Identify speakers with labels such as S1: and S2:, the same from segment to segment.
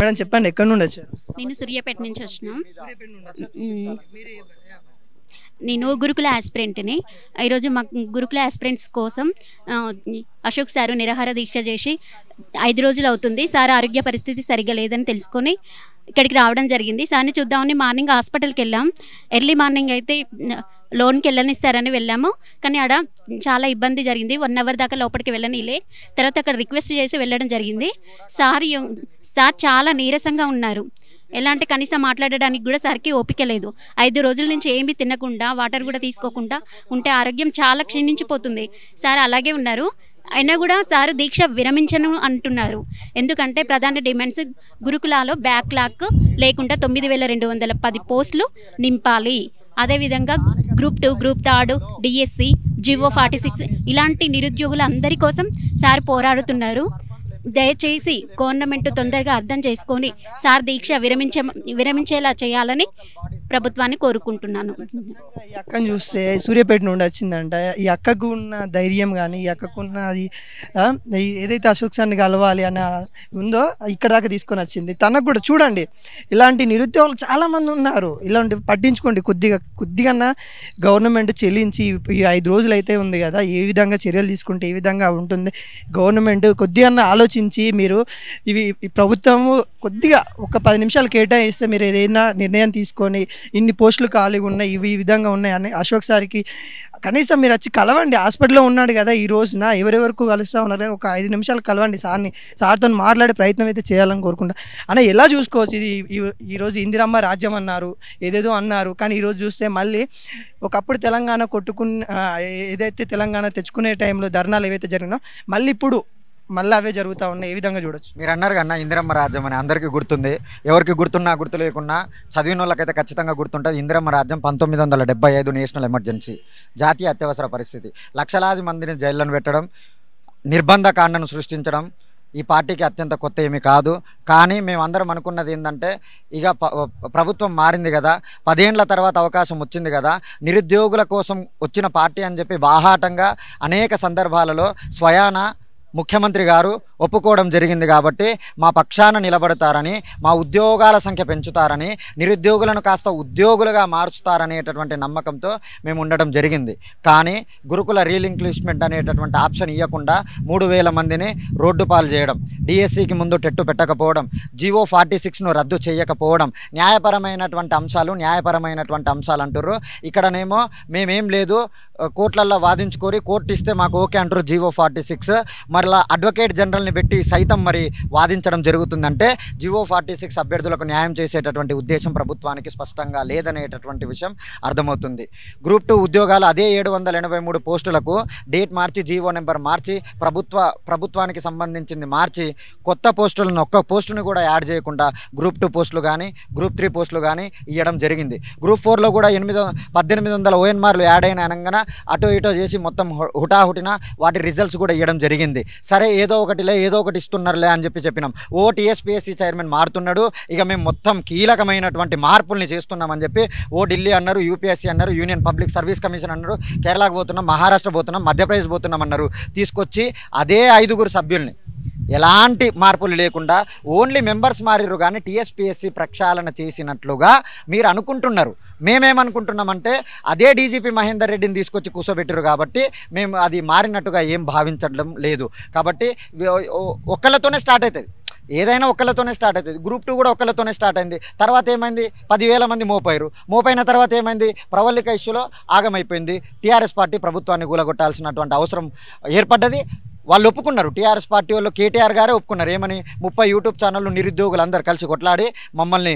S1: Madam చెప్పండి, ఎక్కడి నుండి వచ్చారు?
S2: నేను సూర్యాపేట నుంచి వచ్చినాం. నేను గురుకుల ఆస్పిరెంట్ని. ఈరోజు మా గురుకుల ఆస్పిరెంట్స్ కోసం అశోక్ సారు నిరాహార దీక్ష చేసి 5 రోజులు అవుతుంది. సార్ ఆరోగ్య పరిస్థితి సరిగ్గా లేదని తెలుసుకొని ఇక్కడికి రావడం జరిగింది. సార్ని చూద్దామని మార్నింగ్ హాస్పిటల్కి వెళ్ళాం. ఎర్లీ మార్నింగ్ అయితే లోన్కి వెళ్ళనిస్తారని వెళ్ళాము, కానీ ఆడ చాలా ఇబ్బంది జరిగింది. 1 అవర్ దాకా లోపలికి వెళ్ళనిలే. తర్వాత అక్కడ రిక్వెస్ట్ చేసి వెళ్ళడం జరిగింది. సార్ చాలా నీరసంగా ఉన్నారు. ఎలా అంటే కనీసం మాట్లాడడానికి కూడా సార్కి ఓపిక లేదు. 5 రోజుల నుంచి ఏమీ తినకుండా వాటర్ కూడా తీసుకోకుండా ఉంటే ఆరోగ్యం చాలా క్షీణించిపోతుంది. సార్ అలాగే ఉన్నారు. అయినా కూడా సార్ దీక్ష విరమించను అంటున్నారు. ఎందుకంటే ప్రధాన డిమాండ్స్ గురుకులాలో బ్యాక్లాగ్ లేకుండా 9210 పోస్టులు నింపాలి. అదేవిధంగా గ్రూప్ 2, గ్రూప్ 3, డిఎస్సి, జివో 46 ఇలాంటి నిరుద్యోగుల అందరి కోసం సార్ పోరాడుతున్నారు. దయచేసి గవర్నమెంట్ తొందరగా అర్థం చేసుకొని సార్ దీక్ష విరమించేలా చేయాలని ప్రభుత్వాన్ని కోరుకుంటున్నాను.
S1: ఈ అక్కను చూస్తే సూర్యాపేట నుండి వచ్చిందంట. ఈ అక్కకు ఉన్న ధైర్యం కానీ, ఈ అక్కకు ఉన్న అది ఏదైతే అశోక్ సార్ని కలవాలి అని ఉందో ఇక్కడ దాకా తీసుకొని వచ్చింది. తనకు కూడా చూడండి, ఇలాంటి నిరుద్యోగులు చాలామంది ఉన్నారు. ఇలాంటి పట్టించుకోండి, కొద్దిగా గవర్నమెంట్ చెల్లించి ఈ 5 రోజులు అయితే ఉంది కదా, ఏ విధంగా చర్యలు తీసుకుంటే ఏ విధంగా ఉంటుంది గవర్నమెంట్ కొద్దిగా ఆలోచించి మీరు ఈ ప్రభుత్వము కొద్దిగా ఒక 10 నిమిషాలు కేటాయిస్తే మీరు ఏదైనా నిర్ణయం తీసుకొని ఇన్ని పోస్టులు ఖాళీగా ఉన్నాయి, ఈ విధంగా ఉన్నాయి అని అశోక్ సార్కి కనీసం మీరు వచ్చి కలవండి. హాస్పిటల్లో ఉన్నాడు కదా ఈ రోజున, ఎవరెవరికి కలుస్తూ ఉన్నారు ఒక 5 నిమిషాలు కలవండి సార్ని. సార్తో మాట్లాడే ప్రయత్నం అయితే చేయాలని కోరుకుంటా. అన్న ఎలా చూసుకోవచ్చు ఇది? ఈరోజు ఇందిరమ్మ రాజ్యం అన్నారు, ఏదేదో అన్నారు, కానీ ఈరోజు చూస్తే మళ్ళీ ఒకప్పుడు తెలంగాణ ఏదైతే తెలంగాణ తెచ్చుకునే టైంలో ధర్నాలు ఏవైతే జరిగినా మళ్ళీ ఇప్పుడు మళ్ళీ అవే జరుగుతూ ఉన్నాయి. ఏ విధంగా చూడొచ్చు?
S3: మీరు అన్నారు కన్నా ఇందిరమ్మ రాజ్యం అని అందరికీ గుర్తుంది. ఎవరికి గుర్తున్నా గుర్తు లేకున్నా చదివిన వాళ్ళకైతే ఖచ్చితంగా గుర్తుంటుంది. ఇందిరమ్మ రాజ్యం 1975 నేషనల్ ఎమర్జెన్సీ, జాతీయ అత్యవసర పరిస్థితి, లక్షలాది మందిని జైళ్ళను పెట్టడం, నిర్బంధ కాండను సృష్టించడం ఈ పార్టీకి అత్యంత కొత్త ఏమీ కాదు. కానీ మేమందరం అనుకున్నది ఏంటంటే, ఇక ప్రభుత్వం మారింది కదా, 10 ఏళ్ల తర్వాత అవకాశం వచ్చింది కదా, నిరుద్యోగుల కోసం వచ్చిన పార్టీ అని చెప్పి బాహాటంగా అనేక సందర్భాలలో స్వయాన ముఖ్యమంత్రి గారు ఒప్పుకోవడం జరిగింది. కాబట్టి మా పక్షాన నిలబడతారని, మా ఉద్యోగాల సంఖ్య పెంచుతారని, నిరుద్యోగులను కాస్త ఉద్యోగులుగా మార్చుతారనేటటువంటి నమ్మకంతో మేము ఉండడం జరిగింది. కానీ గురుకుల రీలింక్విష్మెంట్ అనేటటువంటి ఆప్షన్ ఇవ్వకుండా 3000 మందిని రోడ్డు పాలు చేయడం, డిఎస్సికి ముందు టెట్టు పెట్టకపోవడం, జివో 46ను రద్దు చేయకపోవడం, న్యాయపరమైనటువంటి అంశాలు అంటారు. ఇక్కడనేమో మేమేం లేదు కోర్టులలో వాదించుకొని కోర్టు ఇస్తే మాకు ఓకే అంటారు జివో 46. మరలా అడ్వకేట్ జనరల్ని పెట్టి సైతం మరి వాదించడం జరుగుతుందంటే జివో 46 అభ్యర్థులకు న్యాయం చేసేటటువంటి ఉద్దేశం ప్రభుత్వానికి స్పష్టంగా లేదనేటటువంటి విషయం అర్థమవుతుంది. గ్రూప్ 2 ఉద్యోగాలు అదే 783 పోస్టులకు డేట్ మార్చి, జీవో నెంబర్ మార్చి, ప్రభుత్వానికి సంబంధించింది మార్చి, కొత్త పోస్టులను ఒక్క పోస్టును కూడా యాడ్ చేయకుండా గ్రూప్ 2 పోస్టులు కానీ, గ్రూప్ 3 పోస్టులు కానీ ఇవ్వడం జరిగింది. గ్రూప్ 4లో కూడా 1800 ONMRలు యాడ్ అయిన అనగానే అటో ఇటో చేసి మొత్తం హుటాహుటిన వాటి రిజల్ట్స్ కూడా ఇవ్వడం జరిగింది. సరే ఏదో ఒకటి ఇస్తున్నారులే అని చెప్పినాం. టీఎస్పీఎస్సీ చైర్మన్ మారుతున్నాడు, ఇక మేము మొత్తం కీలకమైనటువంటి మార్పుల్ని చేస్తున్నామని చెప్పి ఢిల్లీ అన్నారు, యూపీఎస్సీ అన్నారు, యూనియన్ పబ్లిక్ సర్వీస్ కమిషన్ అన్నారు, కేరళకు పోతున్నాం, మహారాష్ట్ర పోతున్నాం, మధ్యప్రదేశ్ పోతున్నాం అన్నారు. తీసుకొచ్చి అదే 5 సభ్యుల్ని ఎలాంటి మార్పులు లేకుండా ఓన్లీ మెంబర్స్ మారిరు కానీ టీఎస్పీఎస్సీ ప్రక్షాళన చేసినట్లుగా మీరు అనుకుంటున్నారు. మేమేమనుకుంటున్నామంటే అదే డీజీపీ మహేందర్ రెడ్డిని తీసుకొచ్చి కూర్చోబెట్టారు కాబట్టి మేము అది మారినట్టుగా ఏం భావించడం లేదు. కాబట్టి ఒక్కళ్ళతోనే స్టార్ట్ అవుతుంది, ఏదైనా ఒక్కళ్ళతోనే స్టార్ట్ అవుతుంది. గ్రూప్ 2 కూడా ఒక్కళ్ళతోనే స్టార్ట్ అయింది. తర్వాత ఏమైంది, 10,000 మంది మోపైన తర్వాత ఏమైంది, ప్రవళిక ఇష్యూలో ఆగమైపోయింది. టీఆర్ఎస్ పార్టీ ప్రభుత్వాన్ని కూలగొట్టాల్సినటువంటి అవసరం ఏర్పడ్డది. వాళ్ళు ఒప్పుకున్నారు, టీఆర్ఎస్ పార్టీ వాళ్ళు కేటీఆర్ గారే ఒప్పుకున్నారు. ఏమని 30 యూట్యూబ్ ఛానళ్ళు నిరుద్యోగులు అందరు కలిసి కొట్లాడి మమ్మల్ని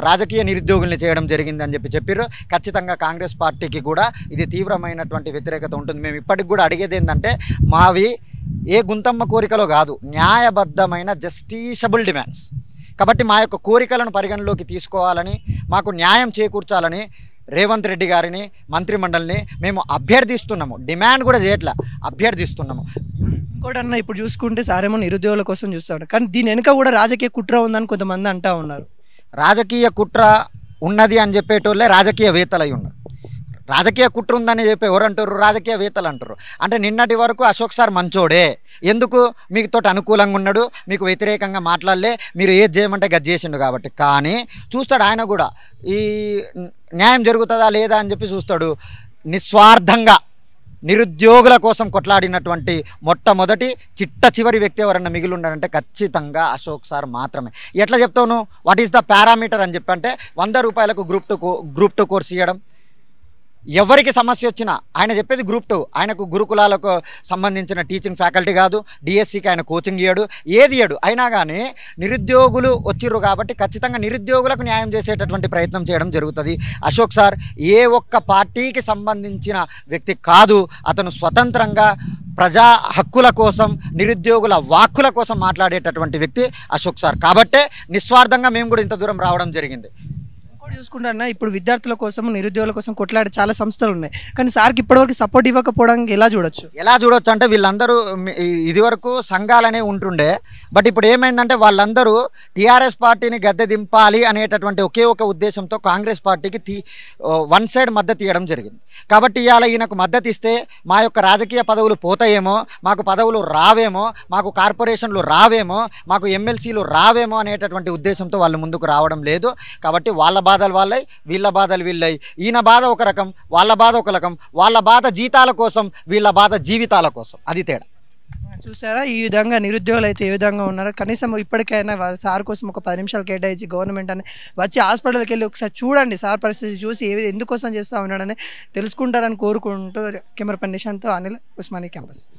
S3: రాజకీయ నిరుద్యోగుల్ని చేయడం జరిగింది అని చెప్పారు. ఖచ్చితంగా కాంగ్రెస్ పార్టీకి కూడా ఇది తీవ్రమైనటువంటి వ్యతిరేకత ఉంటుంది. మేము ఇప్పటికి కూడా అడిగేది ఏంటంటే, మావి ఏ గుంతమ్మ కోరికలో కాదు, న్యాయబద్ధమైన జస్టిషబుల్ డిమాండ్స్. కాబట్టి మా యొక్క కోరికలను పరిగణలోకి తీసుకోవాలని, మాకు న్యాయం చేకూర్చాలని రేవంత్ రెడ్డి గారిని, మంత్రిమండలిని మేము అభ్యర్థిస్తున్నాము. డిమాండ్ కూడా చేయట్లా, అభ్యర్థిస్తున్నాము.
S1: ఇంకోటి అన్న, ఇప్పుడు చూసుకుంటే సారేమో నిరుద్యోగుల కోసం చూస్తాడు, కానీ దీని వెనుక కూడా రాజకీయ కుట్ర ఉందని కొంతమంది అంటూ ఉన్నారు.
S3: రాజకీయ కుట్ర ఉన్నది అని చెప్పేటోళ్ళే రాజకీయవేత్తలు అయి ఉన్నారు. రాజకీయ కుట్ర ఉందని చెప్పి ఎవరు అంటారు? రాజకీయవేత్తలు అంటారు. అంటే నిన్నటి వరకు అశోక్ సార్ మంచోడే, ఎందుకు మీతో అనుకూలంగా ఉన్నాడు, మీకు వ్యతిరేకంగా మాట్లాడలే, మీరు ఏది చేయమంటే గది చేసిండు కాబట్టి. కానీ చూస్తాడు ఆయన కూడా ఈ న్యాయం జరుగుతుందా లేదా అని చెప్పి చూస్తాడు. నిస్వార్థంగా నిరుద్యోగుల కోసం కొట్లాడినటువంటి మొట్టమొదటి చిట్ట చివరి వ్యక్తి ఎవరన్నా మిగిలి ఉన్నారంటే ఖచ్చితంగా అశోక్ సార్ మాత్రమే. ఎట్లా చెప్తావు? వాట్ ఈస్ ద పారామీటర్ అని చెప్పి అంటే 100 రూపాయలకు గ్రూప్ 2 కోర్స్ ఇవ్వడం. ఎవరికి సమస్య వచ్చినా ఆయన చెప్పేది గ్రూప్ 2, ఆయనకు గురుకులాలకు సంబంధించిన టీచింగ్ ఫ్యాకల్టీ కాదు, డిఎస్సికి ఆయన కోచింగ్ ఇయ్యాడు, ఏది ఇయ్యాడు. అయినా కానీ నిరుద్యోగులు వచ్చిర్రు కాబట్టి ఖచ్చితంగా నిరుద్యోగులకు న్యాయం చేసేటటువంటి ప్రయత్నం చేయడం జరుగుతుంది. అశోక్ సార్ ఏ ఒక్క పార్టీకి సంబంధించిన వ్యక్తి కాదు, అతను స్వతంత్రంగా ప్రజా హక్కుల కోసం, నిరుద్యోగుల వాక్కుల కోసం మాట్లాడేటటువంటి వ్యక్తి అశోక్ సార్. కాబట్టే నిస్వార్థంగా మేము కూడా ఇంత దూరం రావడం జరిగింది.
S1: చూసుకుంటున్నా ఇప్పుడు విద్యార్థుల కోసం, నిరుద్యోగుల కోసం కొట్లాడే చాలా సంస్థలు ఉన్నాయి, కానీ సార్కి ఇప్పటివరకు సపోర్ట్ ఇవ్వకపోవడానికి ఎలా చూడొచ్చు అంటే వీళ్ళందరూ ఇదివరకు సంఘాలనే ఉంటుండే, బట్ ఇప్పుడు ఏమైందంటే వాళ్ళందరూ టీఆర్ఎస్ పార్టీని గద్దె దింపాలి అనేటటువంటి ఒకే ఒక ఉద్దేశంతో కాంగ్రెస్ పార్టీకి వన్ సైడ్ మద్దతు ఇవ్వడం జరిగింది. కాబట్టి ఇవాళ ఈయనకు మద్దతు ఇస్తే మా యొక్క రాజకీయ పదవులు పోతాయేమో, మాకు పదవులు రావేమో, మాకు కార్పొరేషన్లు రావేమో, మాకు ఎమ్మెల్సీలు రావేమో అనేటటువంటి ఉద్దేశంతో వాళ్ళు ముందుకు రావడం లేదు. కాబట్టి వాళ్ళ బాధలు వాళ్ళై, వీళ్ళ బాధలు వీళ్ళై, ఈయన బాధ ఒక రకం, వాళ్ళ బాధ ఒక రకం, వాళ్ళ బాధ జీతాల కోసం, వీళ్ళ బాధ జీవితాల కోసం, అది తేడా. చూసారా ఈ విధంగా నిరుద్యోగులు అయితే ఏ విధంగా ఉన్నారో. కనీసం ఇప్పటికైనా సార్ కోసం ఒక 10 నిమిషాలు కేటాయించి గవర్నమెంట్ అని వచ్చి హాస్పిటల్కి వెళ్ళి ఒకసారి చూడండి, సార్ పరిస్థితి చూసి ఎందుకోసం చేస్తూ ఉన్నాడని తెలుసుకుంటారని కోరుకుంటూ కెమెరా పర్సన్ నిశాంత్తో అనిల్, ఉస్మానియా క్యాంపస్.